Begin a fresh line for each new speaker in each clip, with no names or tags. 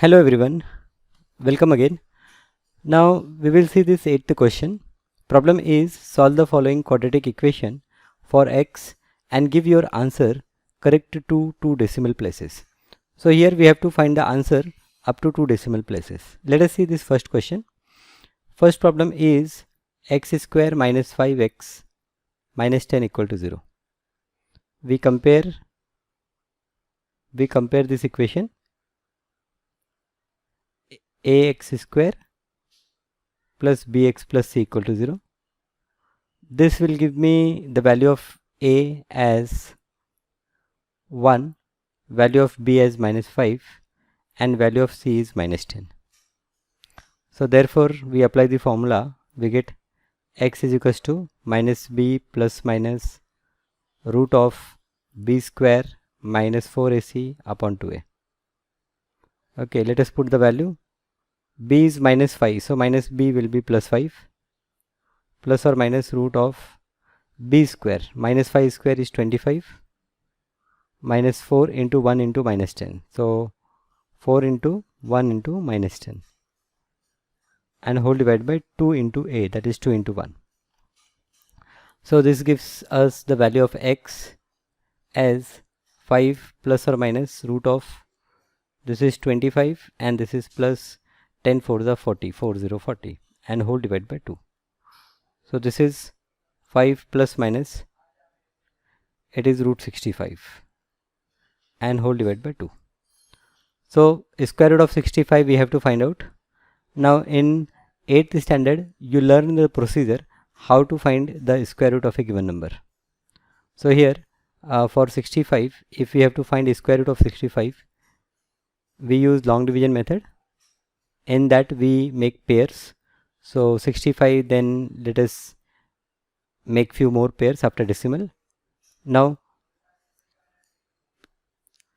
Hello everyone, welcome again. Now we will see this 8th question. Problem is solve the following quadratic equation for x and give your answer correct to 2 decimal places. So here we have to find the answer up to 2 decimal places. Let us see this first question. First problem is x square minus 5x minus 10 equal to 0. We compare this equation. Ax square plus bx plus c equal to 0. This will give me the value of a as 1, value of b as minus 5 and value of c is minus 10. So therefore we apply the formula, we get x is equals to minus b plus minus root of b square minus 4ac upon 2a. Okay, let us put the value. B is minus 5, so minus b will be plus 5 plus or minus root of b square, minus 5 square is 25 minus 4 into 1 into minus 10. So 4 into 1 into minus 10 and whole divided by 2 into a, that is 2 into 1. So this gives us the value of x as 5 plus or minus root of, this is 25 and this is plus 10 for the 40 and whole divided by 2. So this is 5 plus minus, it is root 65 and whole divided by 2. So square root of 65 we have to find out. Now in 8th standard you learn the procedure how to find the square root of a given number. So here for 65, if we have to find square root of 65, we use long division method. In that we make pairs. So 65, then let us make few more pairs after decimal. Now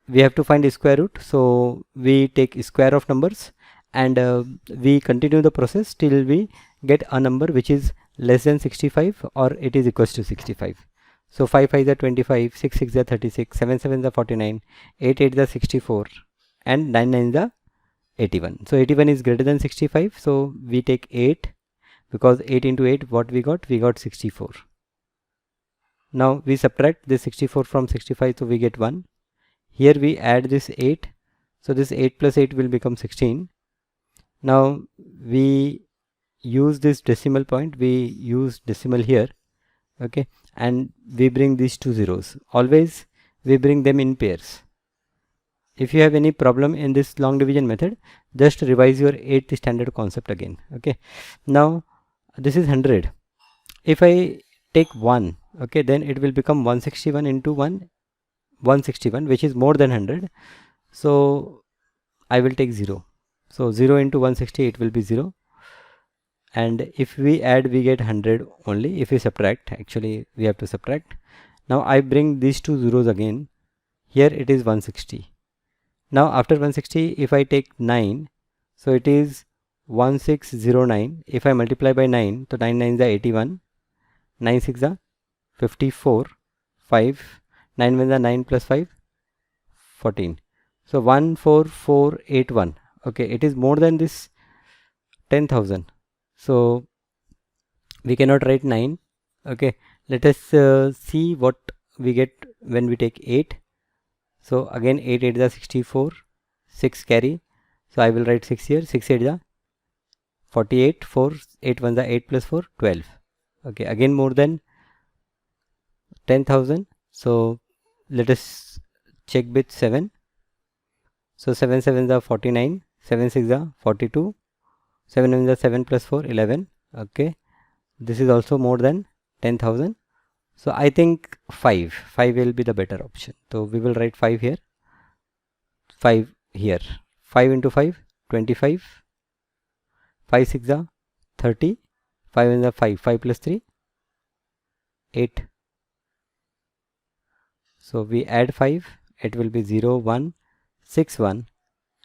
we have to find a square root, so we take square of numbers and we continue the process till we get a number which is less than 65 or it is equals to 65. So 5 5 is 25, 6 6 is 36, 7 7 is 49, 8 8 is 64 and 9 9 is 81. So 81 is greater than 65, so we take 8, because 8 into 8 what we got? We got 64. Now we subtract this 64 from 65, so we get 1. Here we add this 8, so this 8 plus 8 will become 16. Now we use this decimal point, we use decimal here, okay, and we bring these two zeros. Always we bring them in pairs. If you have any problem in this long division method, just revise your 8th standard concept again. Okay, now this is 100. If I take 1, okay, then it will become 161 into 161, which is more than 100. So I will take 0. So 0 into 160, it will be 0. And if we add, we get 100 only. If we subtract, actually we have to subtract. Now I bring these two zeros again. Here it is 160. Now after 160, if I take 9, so it is 1609. If I multiply by 9, so 9 9 is 81, 9 6 is 54, 5, 9 1 is 9 plus 5, 14. So 14481. Okay, it is more than this 10,000. So we cannot write 9. Okay, let us see what we get when we take 8. So again 8 8 is 64, 6 carry, so I will write 6 here, 6 8 is 48, 4 8 1 is 8 plus 4, 12. Okay, again more than 10,000, so let us check with 7. So 7 7 is 49, 7 6 is 42, 7 1 is 7 plus 4, 11. Okay, this is also more than 10,000. So I think 5 will be the better option. So we will write 5 here, 5 here. 5 into 5, 25. 5 6 is 30. 5 is 5. 5 plus 3, 8. So we add 5. It will be 0 1 6 1.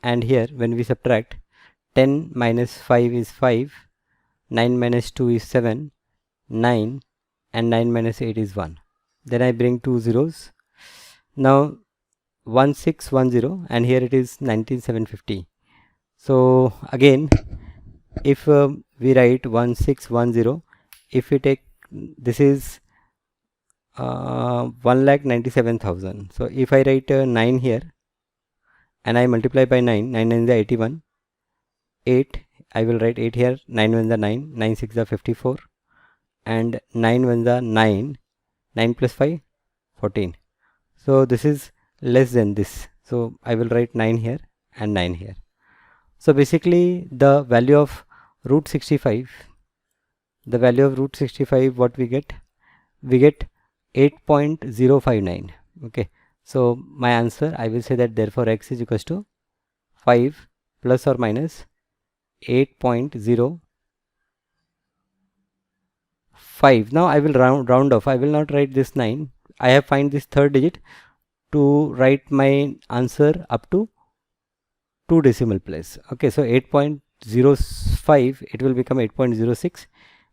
And here when we subtract, 10 minus 5 is 5. 9 minus 2 is 7. 9. And 9 minus 8 is 1. Then I bring two zeros. Now 1610, and here it is 19750. So again, if we write 1610, if we take, this is 1,97,000. So if I write 9 here and I multiply by 9, 9 9 is 81, 8, I will write 8 here, 9 1 is 9, 9 6 is 54, and 9 1 is 9, 9 plus 5, 14. So this is less than this. So I will write 9 here and 9 here. So basically the value of root 65, what we get? We get 8.059. Okay. So my answer, I will say that therefore x is equals to 5 plus or minus 8.05. Now I will round off. I will not write this 9. I have find this third digit to write my answer up to 2 decimal place. Okay, so 8.05, it will become 8.06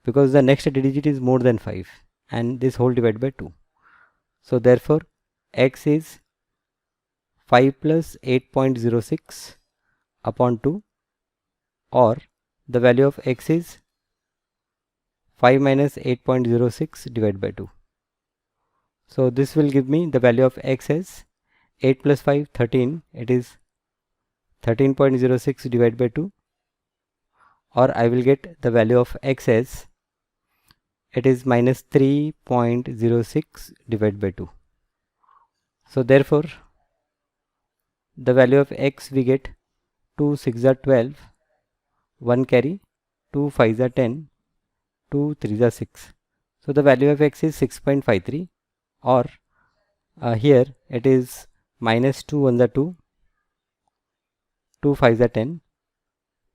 because the next digit is more than 5 and this whole divided by 2. So therefore x is 5 plus 8.06 upon 2, or the value of x is 5 minus 8.06 divided by 2. So this will give me the value of x as 8 plus 5, 13. It is 13.06 divided by 2, or I will get the value of x as, it is minus 3.06 divided by 2. So therefore the value of x we get 2 6 are 12, 1 carry, 2 5 are 10, 2 3 are 6. So the value of x is 6.53, or here it is minus 2 1 are 2, 2 5 are 10,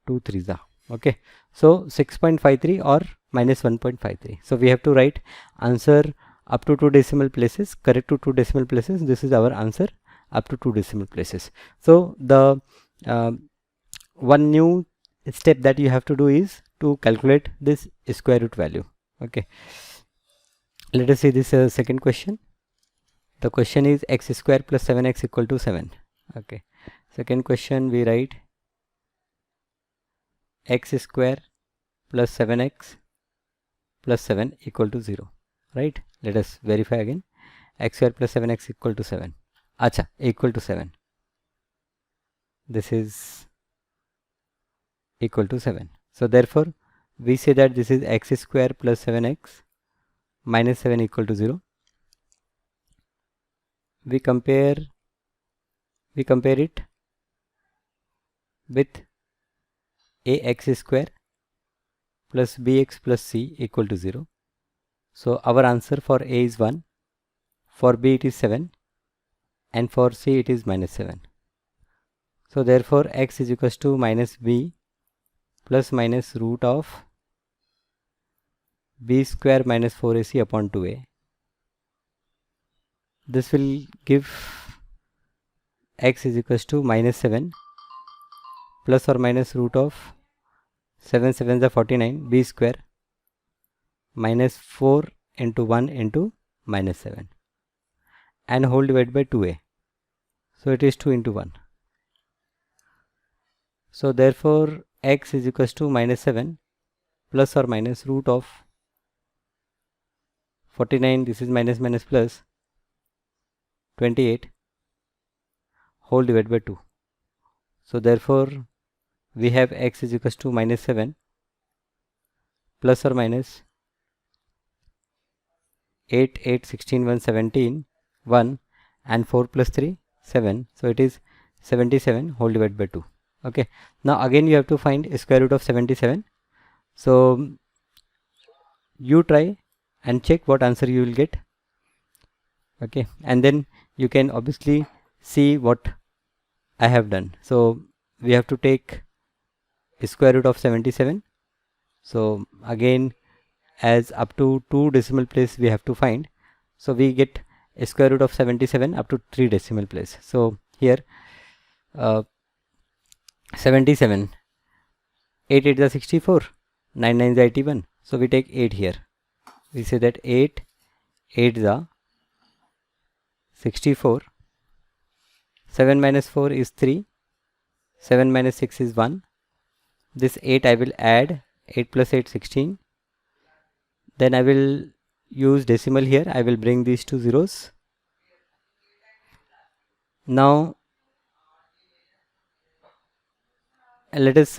2 3 are. Okay, so 6.53 or minus 1.53. So we have to write answer up to 2 decimal places, correct to 2 decimal places. This is our answer up to 2 decimal places. So the one new step that you have to do is to calculate this square root value. Okay, let us see this second question. The question is x square plus 7x equal to 7. Okay, second question we write x square plus 7x plus 7 equal to 0, right? Let us verify again. X square plus 7x equal to 7. Acha, equal to 7. This is equal to 7. So therefore we say that this is x square plus 7x minus 7 equal to 0. We compare it with ax square plus bx plus c equal to 0. So our answer for a is 1, for b it is 7, and for c it is minus 7. So therefore x is equals to minus b plus minus root of b square minus 4ac upon 2a. This will give x is equals to minus 7 plus or minus root of 7 7s are 49, b square minus 4 into 1 into minus 7, and whole divided by 2a. So it is 2 into 1. So therefore x is equals to minus 7 plus or minus root of 49, this is minus minus plus 28 whole divided by 2. So therefore we have x is equals to minus 7 plus or minus 8 8 16 1 17 1, and 4 plus 3 7. So it is 77 whole divided by 2. Okay, now again you have to find square root of 77. So you try and check what answer you will get. Okay, and then you can obviously see what I have done. So we have to take square root of 77. So again, as up to 2 decimal place we have to find. So we get square root of 77 up to 3 decimal place. So here 77, 8 8 is 64, 9 9 is 81. So we take 8 here. We say that 8 8 is 64, 7 minus 4 is 3, 7 minus 6 is 1. This 8 I will add, 8 plus 8 16. Then I will use decimal here. I will bring these two zeros. Now let us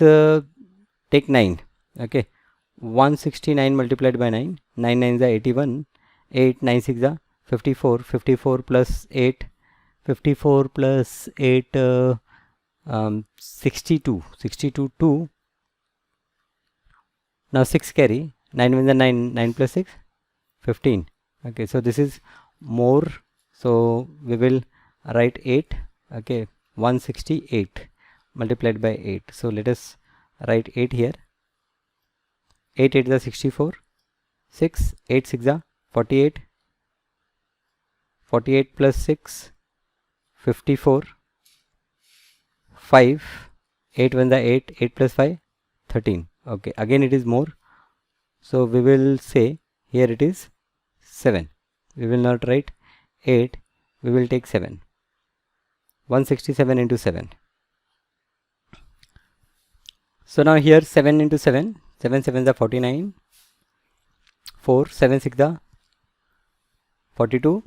take 9. Okay, 169 multiplied by 9. 9 9s are 81. 8 9 6 are 54. 54 plus 8. 54 plus 8 62. 62 2. Now 6 carry. 9 wins are 9. 9 plus 6 15. Okay, so this is more. So we will write 8. Okay, 168 multiplied by 8. So let us write 8 here. 8 8 is 64. 6 8 6 is 48. 48 plus 6 54. 5 8 1 is 8. 8 plus 5 13. Okay, again it is more. So we will say here it is 7. We will not write 8. We will take 7. 167 into 7. So now here 7 into 7. 7 7 is 49. 4 7 6 is 42.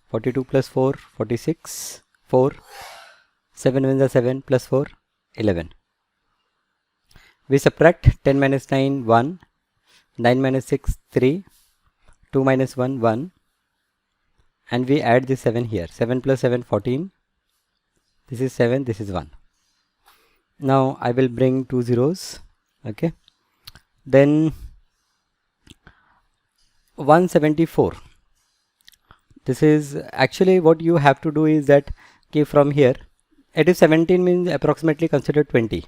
42 plus 4 46. 4 7 1 is 7 plus 4 11. We subtract 10 minus 9 1. 9 minus 6 3. 2 minus 1 1. And we add this 7 here. 7 plus 7 14. This is 7. This is 1. Now I will bring two zeros. Okay, then 174. This is actually what you have to do is that okay, from here it is 17 means approximately consider 20.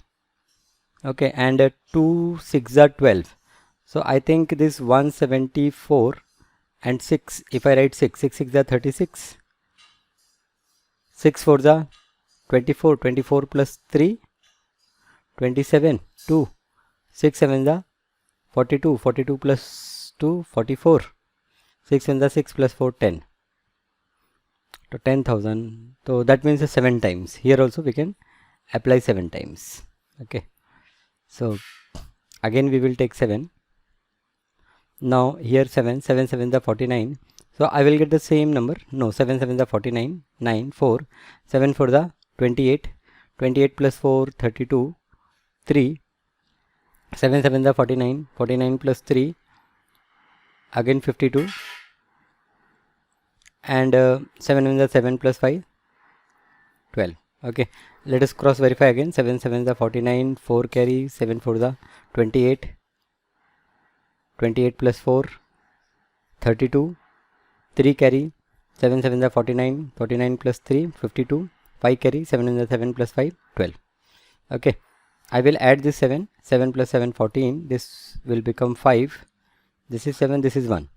Okay, and 2 6 are 12. So I think this 174 and 6, if I write 6 6 6 are 36. 6 4 are 24. 24 plus 3 27. 2 6 7 are 42. 42 plus 2 44. 6 7 are 6 plus 4 10. So 10,000. So that means 7 times. Here also we can apply 7 times. Okay, so again we will take 7. Now here 7 7 7 are 49. So I will get the same number. No, 7 7 are 49. 9 4 7 4 are 28. 28 plus 4 32. 3 7 7 are 49. 49 plus 3 again 52. And 7 1 are 7 plus 5 12. Okay, let us cross verify again. 7 7 are 49. 4 carry. 7 4 are 28. 28 plus 4 32. 3 carry. 7 7 are 49. 49 plus 3 52. 5 carry. 7 1 are 7 plus 5 12. Okay, I will add this 7. 7 plus 7 14. This will become 5. This is 7. This is 1.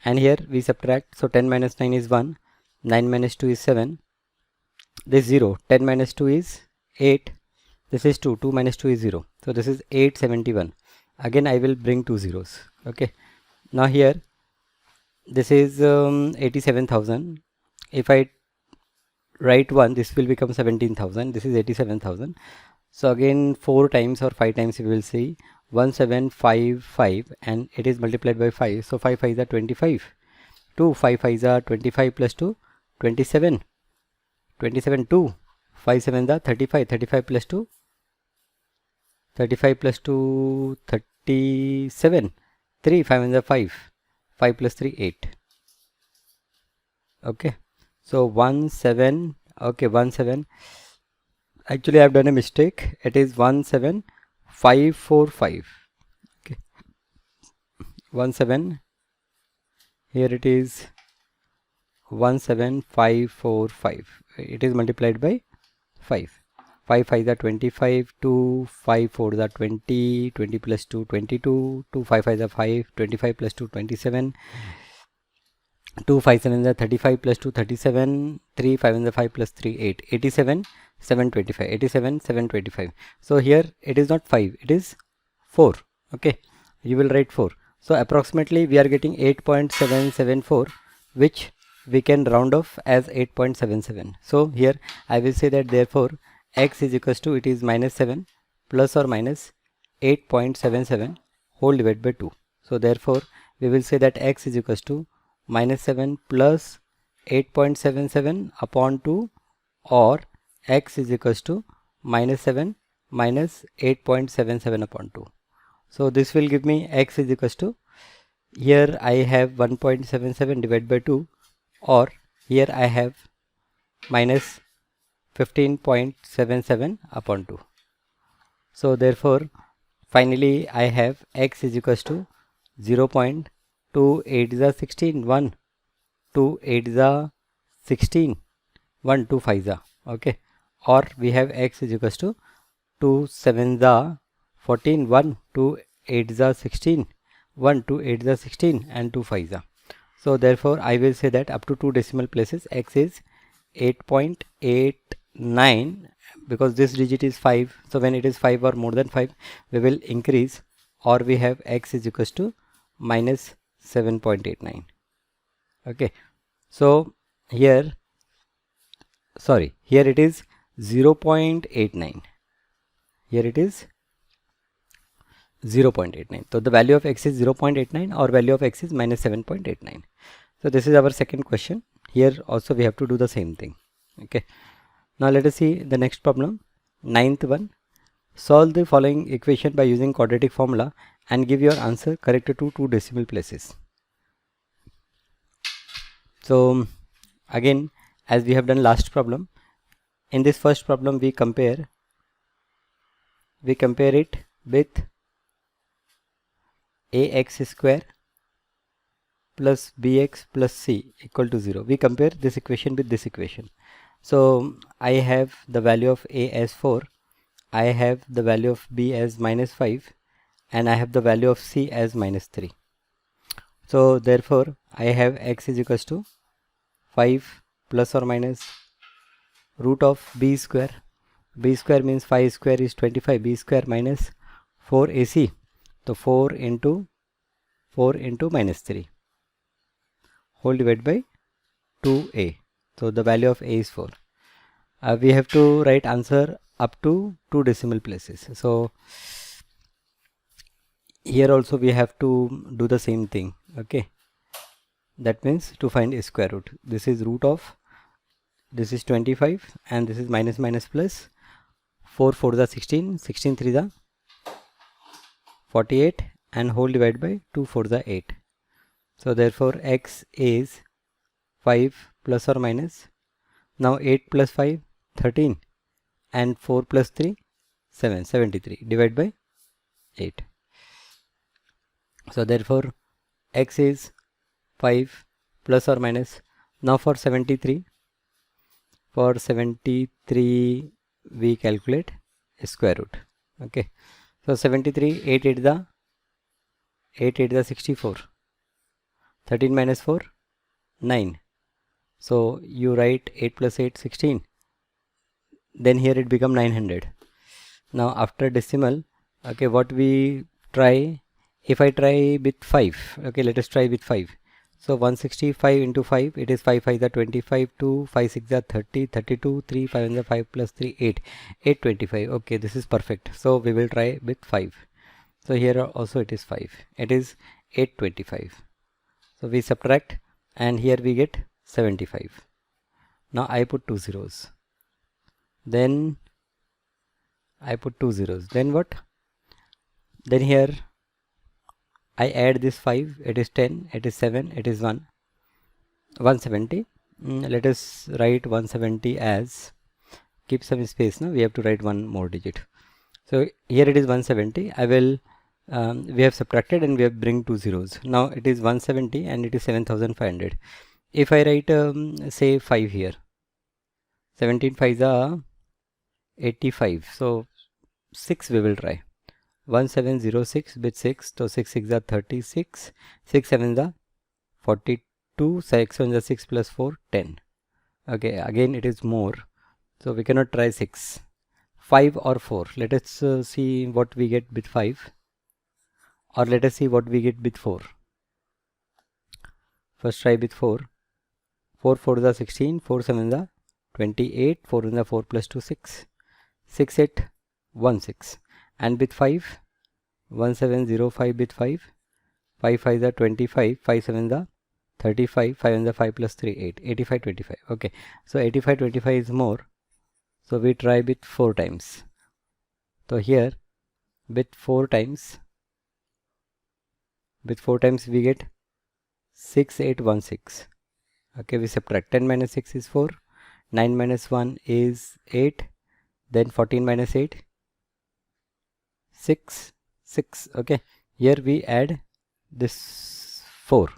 And here we subtract. So 10 minus 9 is 1. 9 minus 2 is 7. This 0. 10 minus 2 is 8. This is 2. 2 minus 2 is 0. So this is 871. Again I will bring two zeros. Okay, now here this is 87,000. If I write 1, this will become 17,000. This is 87,000. So again 4 times or 5 times we will see 1755 and it is multiplied by 5. So 5 5s are 25. 2 5 5s are 25 plus 2 27. 27 2 5 7s are 35. 35 plus 2 35 plus 2 37. 3 5 1s are 5. 5 plus 3 8. Okay, so 1 7. Okay, 1 7. Actually I have done a mistake. It is 17545. Okay, 1 7. Here it is 17545. It is multiplied by 5. 5 5s are 25. 2 5 4s are 20. 20 plus 2 22. 2 5 5s are 5. 25 plus 2 27. 2 5 7s are 35 plus 2 37. 3 5 1s are 5 plus 3 8. 87 725. 87 725. So here it is not 5, it is 4. Okay, you will write 4. So approximately we are getting 8.774, which we can round off as 8.77. So here I will say that therefore x is equals to, it is minus 7 plus or minus 8.77 whole divided by 2. So therefore we will say that x is equals to minus 7 plus 8.77 upon 2, or x is equals to minus 7 minus 8.77 upon 2. So this will give me x is equals to, here I have 1.77 divided by 2, or here I have minus 15.77 upon 2. So therefore finally I have x is equals to 0.2 8 is a 16, 1 2 8 is a 16, 1 2 5 is a, okay, or we have x is equals to 2 7 is a 14, 1 2 8 is a 16, 1 2 8 is a 16, and 2 5 is a. So therefore I will say that up to 2 decimal places x is 8.89, because this digit is 5. So when it is 5 or more than 5, we will increase, or we have x is equals to minus 7.89. Okay, so here, sorry, here it is 0.89. Here it is 0.89. So the value of x is 0.89, or value of x is minus 7.89. So this is our second question. Here also we have to do the same thing. Okay, now let us see the next problem. Ninth one. Solve the following equation by using quadratic formula and give your answer corrected to 2 decimal places. So again, as we have done last problem, in this first problem we compare it with ax square plus bx plus c equal to 0. We compare this equation with this equation. So I have the value of a as 4, I have the value of b as minus 5, and I have the value of c as minus 3. So therefore I have x is equals to 5 plus or minus root of b square. B square means 5 square is 25, b square minus 4ac. So 4 into minus 3 whole divided by 2a. So the value of a is 4. We have to write answer up to 2 decimal places. So here also we have to do the same thing. Okay, that means to find a square root, this is root of, this is 25, and this is minus minus plus. 4 4 is 16, 16 3 is 48, and whole divided by 2 4 is 8. So therefore x is 5 plus or minus, now 8 plus 5 13, and 4 plus 3 7, 73 divided by 8. So therefore x is 5 plus or minus, now for 73 we calculate square root. Okay, so 73, 8 8 is 64, 13 minus 4 9. So you write 8 plus 8 16, then here it become 900. Now after decimal, okay, what we try, if I try with 5, okay, let us try with 5. So 165 into 5, it is 5 5 is 25, 2 5 6 is 30, 32, 3 5 is 5 plus 3 8, 825. Okay, this is perfect. So we will try with 5. So here also it is 5, it is 825. So we subtract, and here we get 75. Now I put 2 zeros, then I put 2 zeros, then what? Then here I add this 5, it is 10, it is 7, it is 1, 170. Let us write 170 as, keep some space now, we have to write one more digit. So here it is 170, I will, we have subtracted and we have bring 2 zeros. Now it is 170 and it is 7500. If I write say 5 here, 17 5 is 85, so 6 we will try. 1706 with 6, so 6 6 is 36, 6 7 is 42, 6 1 is 6 plus 4 10. Okay, again it is more, so we cannot try 6, 5 or 4. Let us see what we get with 5, or let us see what we get with 4. First try with 4. 4 4 is 16, 4 7 is 28, 4 is 4 plus 2 6. 6816, and with 5 1705 with 5 5 are 25, 5 7 are 35, 5 and the 5 plus 3 8, 85 25. Okay, so 85 25 is more, so we try with 4 times. So here with 4 times we get 6816. Okay, we subtract 10 minus 6 is 4, 9 minus 1 is 8, then 14 minus 8 6 6. Okay, here we add this 4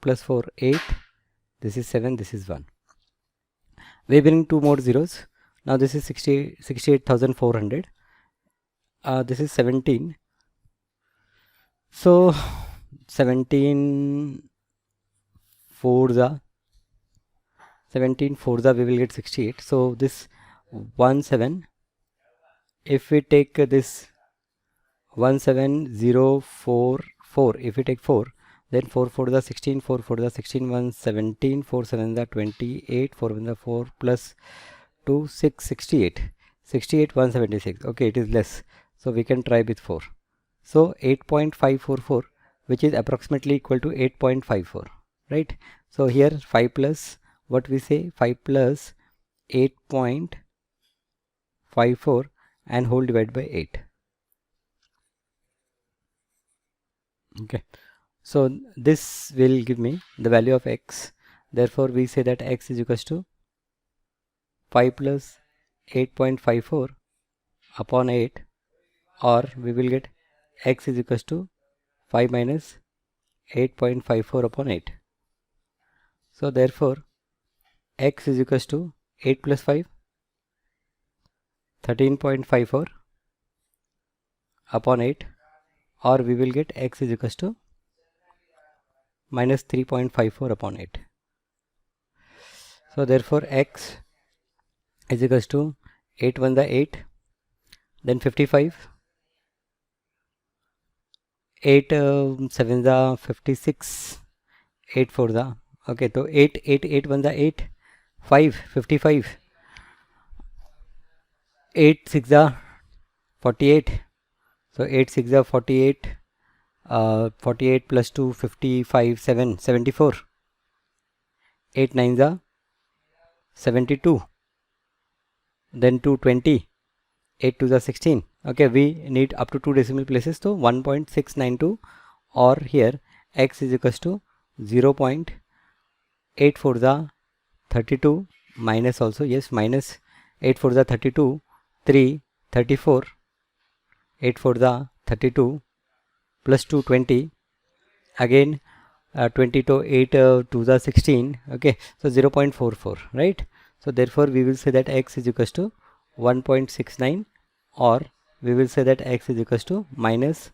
plus 4 8, this is 7, this is 1. We bring 2 more zeros. Now this is 68,400. This is 17. So 17 fours are we will get 68. So this 17, if we take this 17044, if we take 4, then 4 4 the 16, 4 4 the 16, 1 17, 4 7 the 28, 4 1 the 4 plus 2 6 68, 68 176. Okay, it is less, so we can try with 4. So 8.544, which is approximately equal to 8.54, right? So here 5 plus what we say, 5 plus 8.54 and whole divided by 8. Okay, so this will give me the value of x. Therefore we say that x is equals to 5 plus 8.54 upon 8, or we will get x is equals to 5 minus 8.54 upon 8. So therefore x is equals to 8 plus 5, 13.54 upon 8, or we will get x is equals to minus 3.54 upon 8. So therefore x is equals to 8 1 the 8, then 55, 8 7 the 56, 8 4 the, okay, so 8 8 8 1 the 8, 5 55, 8 6 the 48, so 8 6 the 48, 48 plus 2 55, 7 74, 8 9 the 72, then 2 20, 8 to the 16. Okay, we need up to 2 decimal places, so 1.692, or here x is equals to 0.8 for the 32 minus also, yes, minus 8 for the 32, 3 34, 8 for the 32 plus 2 20, again 20 to 8 to the 16. Okay, so 0.44, right? So therefore we will say that x is equals to 1.69, or we will say that x is equals to minus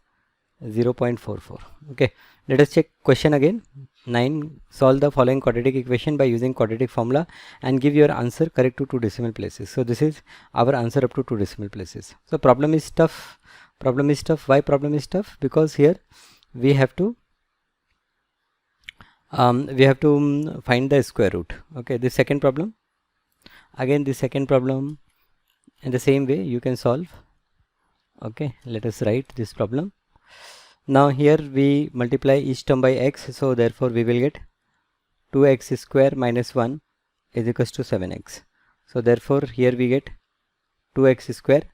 0.44. Okay, let us check question again. 9. Solve the following quadratic equation by using quadratic formula and give your answer correct to 2 decimal places. So this is our answer up to 2 decimal places. So problem is tough. Why problem is tough? Because here we have to find the square root. Okay, the second problem, again the second problem in the same way you can solve. Okay, let us write this problem. Now here we multiply each term by x, so therefore we will get 2x square minus 1 is equals to 7x. So therefore here we get 2x square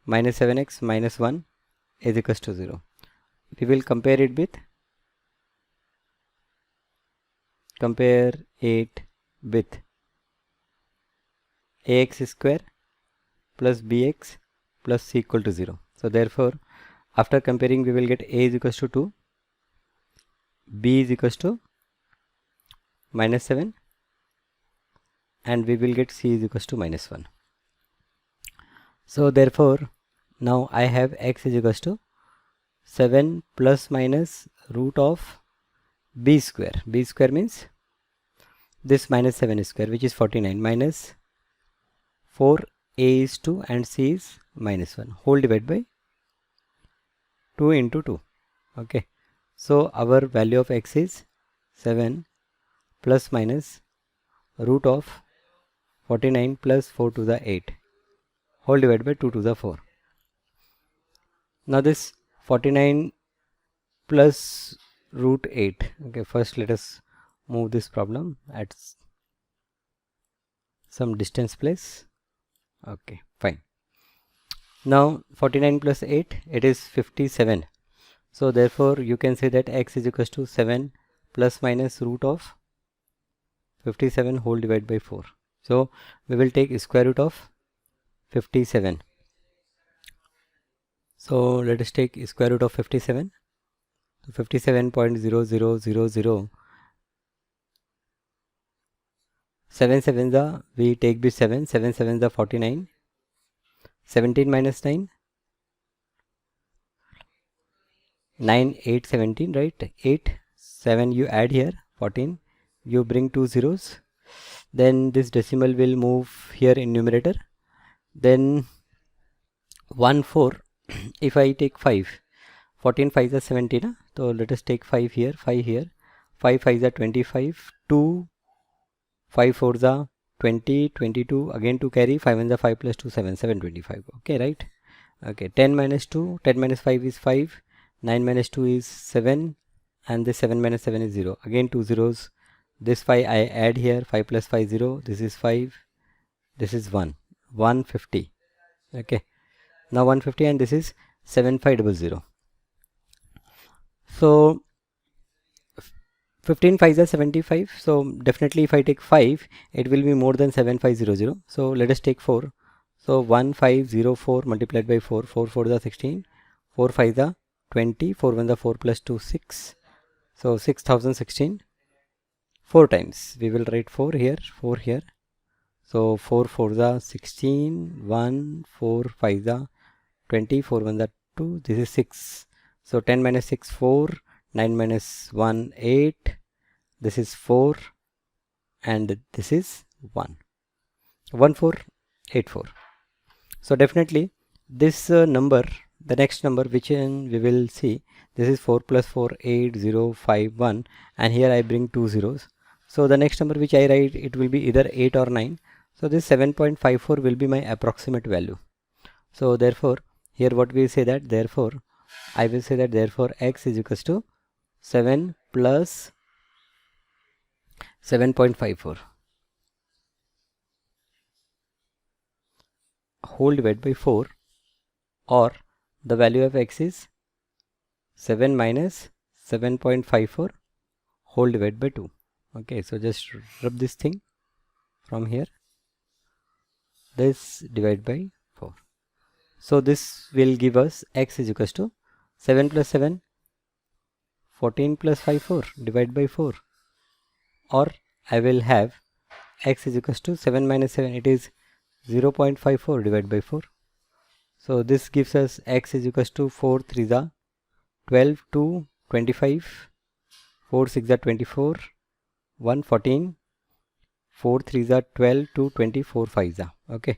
minus 7x minus 1 is equals to 0. We will compare it with ax square plus bx plus c equal to 0. So therefore after comparing we will get a is equals to 2, b is equals to minus 7, and we will get c is equals to minus 1. So therefore now I have x is equals to 7 plus minus root of b square. B square means this minus 7 square, which is 49, minus 4, a is 2 and c is minus 1, whole divided by 2 into 2. Okay, so our value of x is 7 plus minus root of 49 plus 4 to the 8, whole divided by 2 to the 4. Now this 49 plus root 8. Okay, first let us move this problem at some distance place. Okay, fine. Now 49 plus 8, it is 57. So therefore you can say that x is equals to 7 plus minus root of 57 whole divided by 4. So we will take square root of 57. So let us take square root of 57. So 57.0000. 7 7 the, we take this 7, 7 7 the 49. 17 minus 9, 9 8 17, right? 8 7 you add here, 14, you bring 2 zeros, then this decimal will move here in numerator, then 1 4. If I take 5, 14 5 is 17, so let us take 5 here, 5 here, 5 5 is 25, 2 5 4 is 20, 22, again to carry, 5 1 is 5 plus 2 7, 725. Okay, right? Okay, 10 minus 2, 10 minus 5 is 5, 9 minus 2 is 7, and this 7 minus 7 is 0. Again 2 zeros. This 5 I add here, 5 plus 5 0, this is 5, this is 1, 150. Okay, now 150, and this is 7500. So 15 5 is 75, so definitely if I take 5, it will be more than 7500. So let us take 4. So 1504 multiplied by 4, 4 4 is 16, 4 5 is 20, 4 1 is 4 plus 2 6, so 6016. 4 times, we will write 4 here, 4 here. So 4 4 is 16, 1 4 5 is 20, 4 1 is 2, this is 6. So 10 minus 6 4, 9 minus 1 8, this is 4, and this is 1, 1484. So definitely this number, the next number which we will see, this is 4 plus 4 8051, and here I bring 2 zeros. So the next number which I write, it will be either 8 or 9. So this 7.54 will be my approximate value. So therefore here what we say that, therefore I will say that therefore x is equals to 7 plus 7.54 whole divided by 4, or the value of x is 7 minus 7.54 whole divided by 2. Okay, so just rub this thing from here, this divided by 4. So this will give us x is equals to 7 plus 7, 14 plus 54 divided by 4, or I will have x is equals to 7 minus 7, it is 0.54 divided by 4. So this gives us x is equals to 4 3 is 12 to 25, 4 6 is 24, 1 14, 4 3 is 12 to 24 5 is. Okay,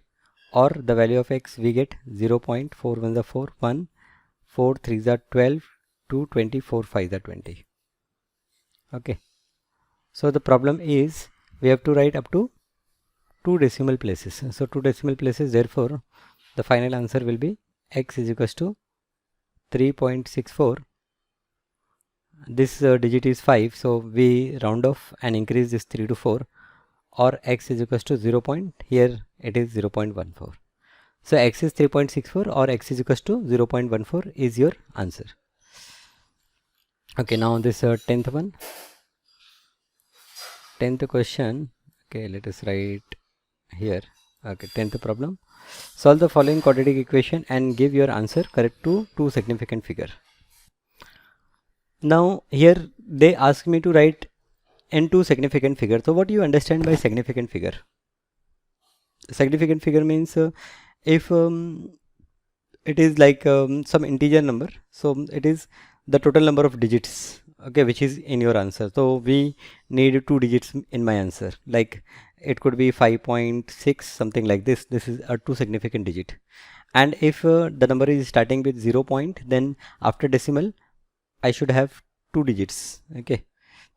or the value of x we get 0.4 1 is 4, 1 4 3 is 12 to 24 5 is 20. Okay, so the problem is we have to write up to 2 decimal places. So 2 decimal places, therefore the final answer will be x is equals to 3.64. This digit is 5, so we round off and increase this 3 to 4, or x is equals to 0. Here it is 0.14. So x is 3.64 or x is equals to 0.14 is your answer. Okay, now this 10th one, 10th question. Okay, let us write here. Okay, 10th problem. Solve the following quadratic equation and give your answer correct to two significant figure. Now here they ask me to write in two significant figure. So what do you understand by significant figure? Significant figure means if it is like some integer number, so it is the total number of digits, okay, which is in your answer. So we need 2 digits in my answer, like it could be 5.6 something like this. This is a 2 significant digit. And if the number is starting with 0 point, then after decimal I should have 2 digits. Okay,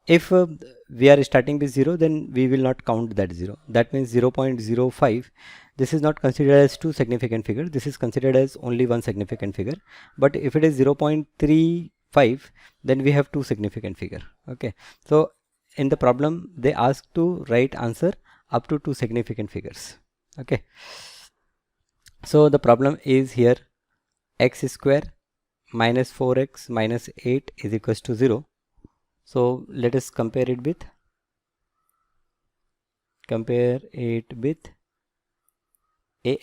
If we are starting with 0, then we will not count that 0. That means 0.05. This is not considered as two significant figure. This is considered as only one significant figure. But if it is 0.35, then we have two significant figure. Okay. So in the problem, they ask to write answer up to two significant figures. Okay. So the problem is here x square minus 4x minus 8 is equals to 0. So let us compare it with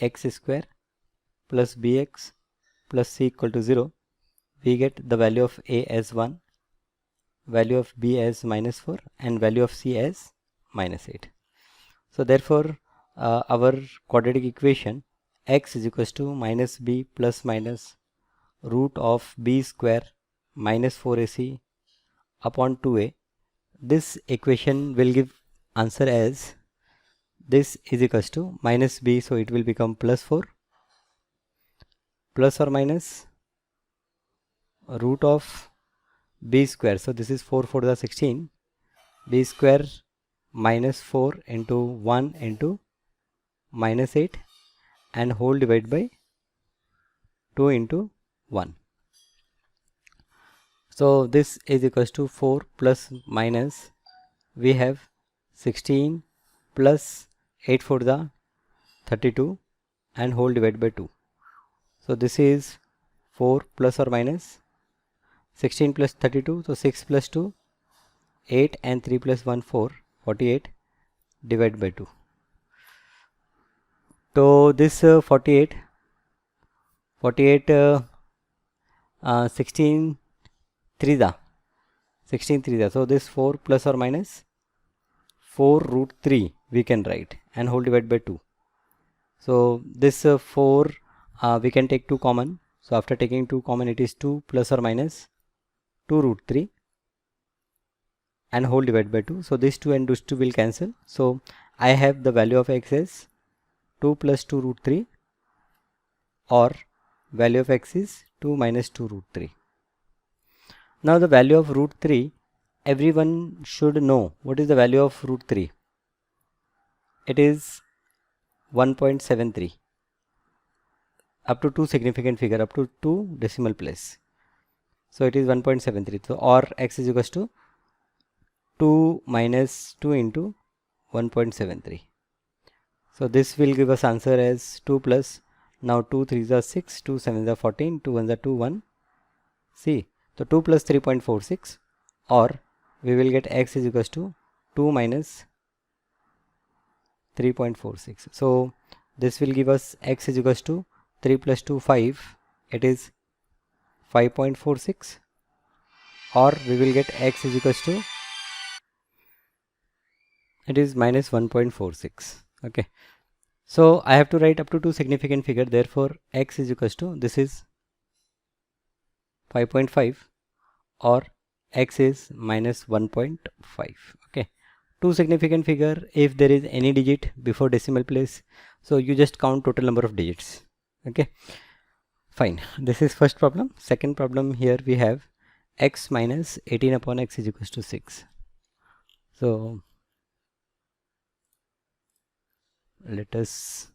ax square plus bx plus c equal to 0. We get the value of a as 1, value of b as minus 4 and value of c as minus 8. So therefore our quadratic equation x is equals to minus b plus minus root of b square minus 4ac upon 2a. This equation will give answer as this is equals to minus b, so it will become plus 4 plus or minus root of b square. So this is 4 4 the 16, b square minus 4 into 1 into minus 8 and whole divided by 2 into 1. So this is equals to 4 plus minus, we have 16 plus 8 for the 32 and whole divided by 2. So this is 4 plus or minus 16 plus 32, so 6 plus 2 8 and 3 plus 1 4, 48 divided by 2. So this 48 16 3 da 16 3 da, so this 4 plus or minus 4 root 3 we can write and whole divided by 2. So this 4 we can take 2 common, so after taking 2 common it is 2 plus or minus 2 root 3 and whole divided by 2. So this 2 and this 2 will cancel, so I have the value of x as 2 plus 2 root 3 or value of x is 2 minus 2 root 3. Now the value of root 3, everyone should know what is the value of root 3. It is 1.73 up to 2 significant figure, up to 2 decimal place. So it is 1.73. So or x is equals to 2 minus 2 into 1.73. So this will give us answer as 2 plus, now 2 3s are 6, 2 7s are 14, 2 1s are 2, 1. See, so 2 plus 3.46, or we will get x is equals to 2 minus 3.46. So this will give us x is equals to 3 plus 2 5, it is 5.46, or we will get x is equals to, it is minus 1.46. Okay, so I have to write up to 2 significant figure, therefore x is equals to, this is 5.5 or x is minus 1.5. Okay, 2 significant figure, if there is any digit before decimal place, so you just count total number of digits. Okay, fine. This is first problem. Second problem, here we have x minus 18 upon x is equals to 6. So let us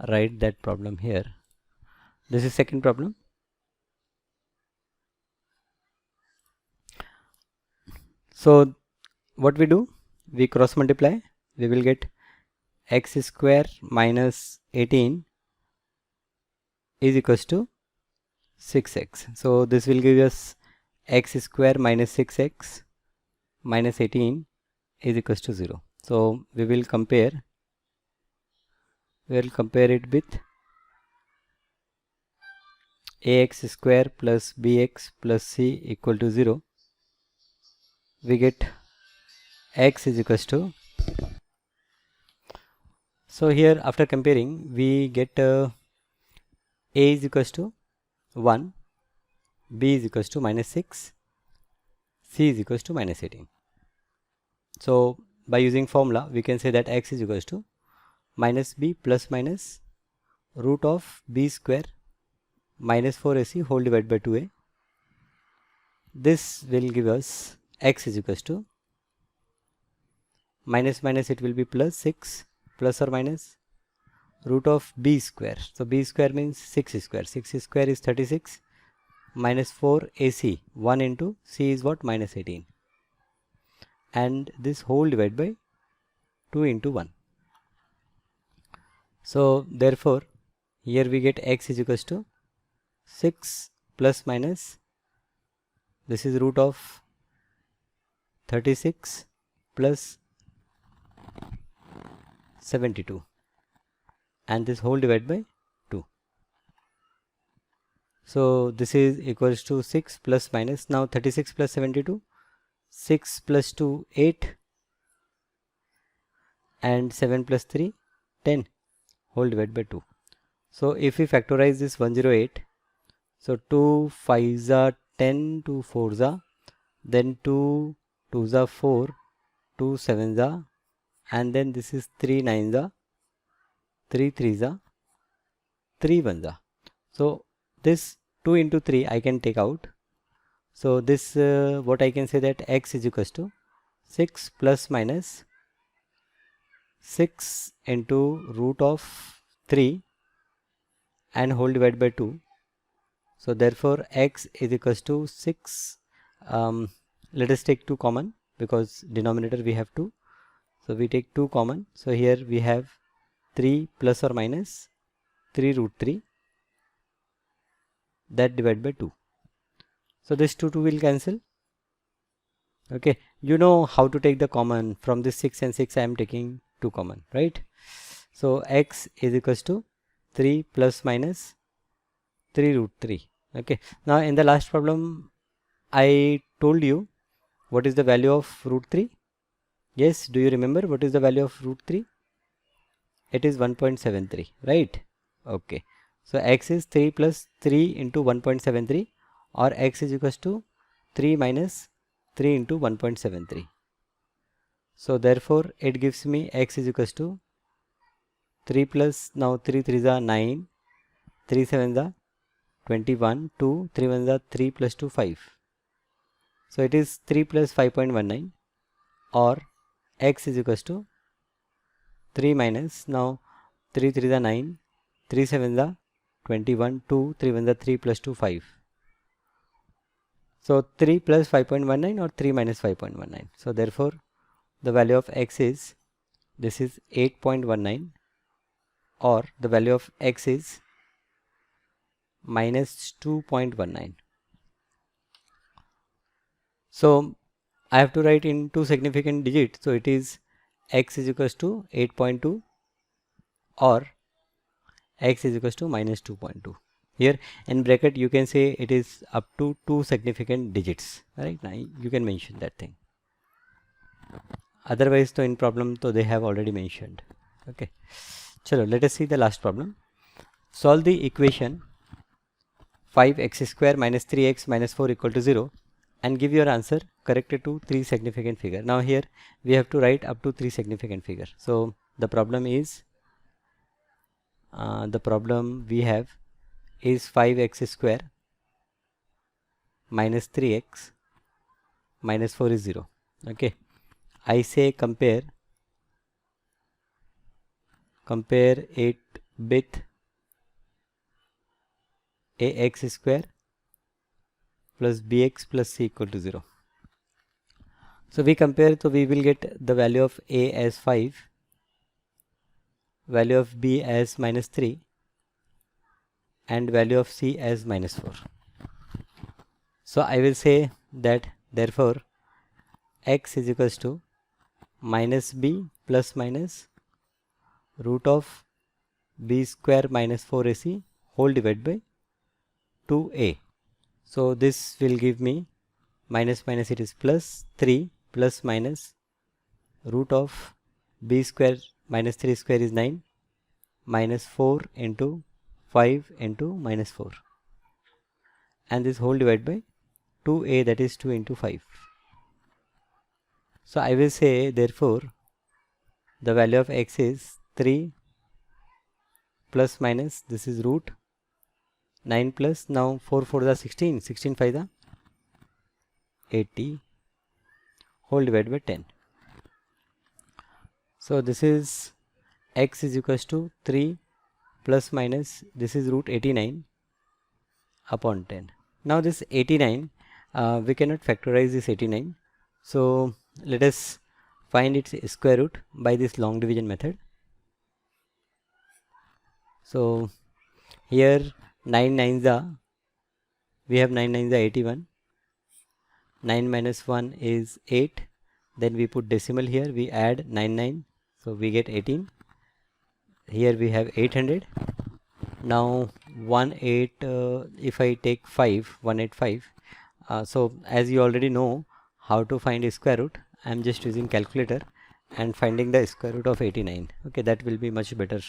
write that problem here. This is second problem. So what we do, we cross multiply, we will get x square minus 18 is equals to 6x. So this will give us x square minus 6x minus 18 is equals to 0. So we will compare it with ax square plus bx plus c equal to 0. We get x is equals to, so here after comparing we get a is equals to 1, b is equals to minus 6, c is equals to minus 18. So by using formula we can say that x is equals to minus b plus minus root of b square minus 4ac whole divided by 2a. This will give us x is equals to minus minus, it will be plus 6 plus or minus root of b square. So b square means 6 square. 6 square is 36 minus 4 ac. 1 into c is what? Minus 18. And this whole divided by 2 into 1. So therefore here we get x is equals to 6 plus minus, this is root of 36 plus 72, and this whole divided by 2. So this is equals to 6 plus minus, now 36 plus 72, 6 plus 2 8, and 7 plus 3 10, whole divided by 2. So if we factorize this 108, so 2 5s are 10, 2 4s are, then 2 2s are 4, 2 7s are, and then this is 3 9s are, 3 3s are, 3 1s are. So this 2 into 3 I can take out. So this what I can say, that x is equals to 6 plus minus 6 into root of 3 and whole divided by 2. So therefore x is equals to 6. Let us take 2 common, because denominator we have 2. So we take 2 common. So here we have 3 plus or minus 3 root 3, that divided by 2. So this 2 will cancel. Okay, you know how to take the common. From this 6 and 6 I am taking 2 common, right? So x is equals to 3 plus minus 3 root 3. Okay, now in the last problem I told you what is the value of root 3. Yes, do you remember what is the value of root 3? It is 1.73, right? Okay, so x is 3 plus 3 into 1.73, or x is equals to 3 minus 3 into 1.73. So therefore it gives me x is equals to 3 plus, now 3 3s are 9, 3 7s are 21, 2 3 1s are 3 plus 2 5. So it is 3 plus 5.19, or x is equals to 3 minus, now 3 3s are 9, 3 7s are 21, 2 3 1s are 3 plus 2 5. So 3 plus 5.19 or 3 minus 5.19. So therefore the value of x is, this is 8.19, or the value of x is minus 2.19. So I have to write in 2 significant digits. So it is x is equals to 8.2, or x is equals to minus 2.2. Here in bracket you can say it is up to 2 significant digits, right? Now you can mention that thing. Otherwise, so in problem, so they have already mentioned. Okay. Chalo, let us see the last problem. Solve the equation 5x square minus 3x minus 4 equal to 0 and give your answer corrected to 3 significant figure. Now here we have to write up to 3 significant figure. So the problem is, the problem we have is 5x square minus 3x minus 4 is 0. Okay. I say compare 8 with ax square plus bx plus c equal to 0. So we compare, so we will get the value of a as 5, value of b as minus 3, and value of c as minus 4. So I will say that therefore x is equals to minus b plus minus root of b square minus 4ac whole divided by 2a. So this will give me minus minus, it is plus 3 plus minus root of b square minus 3 square is 9 minus 4 into 5 into minus 4, and this whole divided by 2a, that is 2 into 5. So I will say therefore the value of x is 3 plus minus, this is root 9 plus, now 4 4 are 16, 16 5 are 80 whole divided by 10. So this is x is equals to 3 plus minus, this is root 89 upon 10. Now this 89, we cannot factorize this 89. So let us find its square root by this long division method. So here 9 nines are, we have 9 nines are 81. 9 minus 1 is 8. Then we put decimal here, we add 99, so we get 18. Here we have 800. Now 18, if I take 5, 185. So as you already know how to find a square root, I am just using calculator and finding the square root of 89. Okay, that will be much better.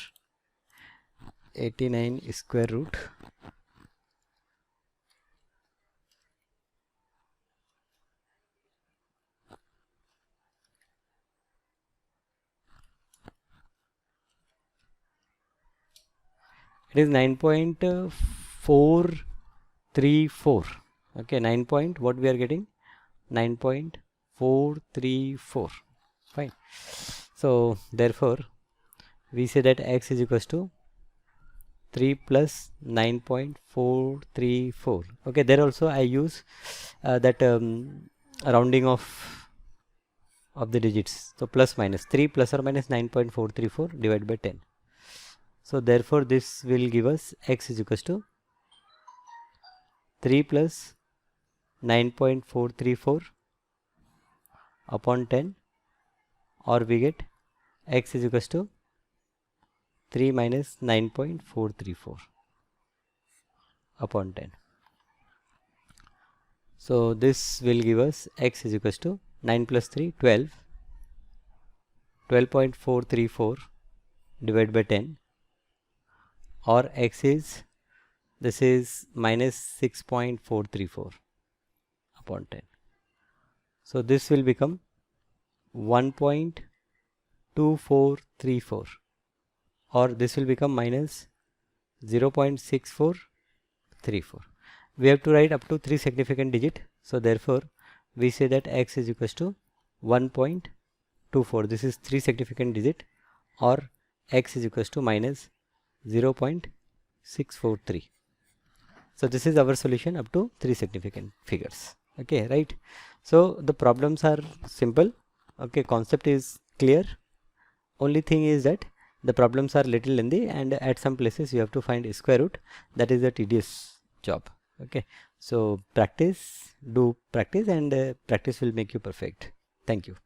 89 square root. It is 9.434. Okay, 9 point, what we are getting? 9.434. Fine. So therefore we say that x is equals to 3 plus 9.434. Okay, there also I use that rounding of the digits. So plus minus 3 plus or minus 9.434 divided by 10. So therefore this will give us x is equals to 3 plus 9.434 upon 10, or we get x is equals to 3 minus 9.434 upon 10. So this will give us x is equals to 9 plus 3, 12. 12.434 divided by 10, or x is, this is minus 6.434 upon 10. So this will become 1.2434, or this will become minus 0.6434. We have to write up to 3 significant digit. So therefore we say that x is equals to 1.24. This is 3 significant digit, or x is equals to minus 0.643. So this is our solution up to 3 significant figures. Okay, right? So the problems are simple. Okay, concept is clear. Only thing is that the problems are little lengthy, and at some places you have to find a square root. That is a tedious job. Okay, so practice, do practice, and practice will make you perfect. Thank you.